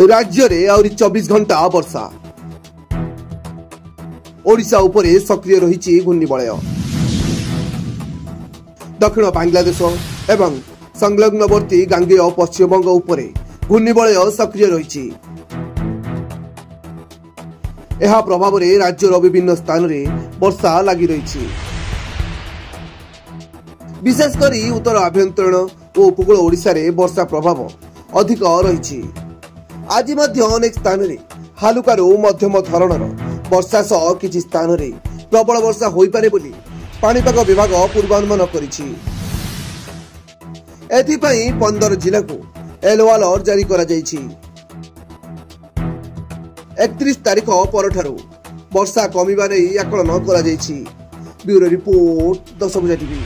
राज्य में आहरी 24 घंटा वर्षा। ओडिशा उपरे सक्रिय रही घूर्णिबलय। दक्षिण बांग्लादेश एवं संलग्नवर्ती गांगेय पश्चिमबंग उपरे घूर्णिबलय सक्रिय रही। यह प्रभाव में राज्यर विभिन्न स्थान में वर्षा लगी रही। विशेषकर उत्तर आभ्यंतरण और उपकूल ओडिशा रे वर्षा प्रभाव अधिक रही। आज अनेक स्थान में हालुकारु मध्यम धरणर वर्षा सह किछि स्थान में प्रबल वर्षा हो पारे बोली पाणीपाग विभाग पूर्वानुमान करिछि। एथिपाई 15 जिला को येलो अलर्ट जारी करा जाइछि। 31 तारीख परठारु वर्षा कमिबा नै आकलन करा जाइछि। ब्यूरो रिपोर्ट 10 बजे टीवी।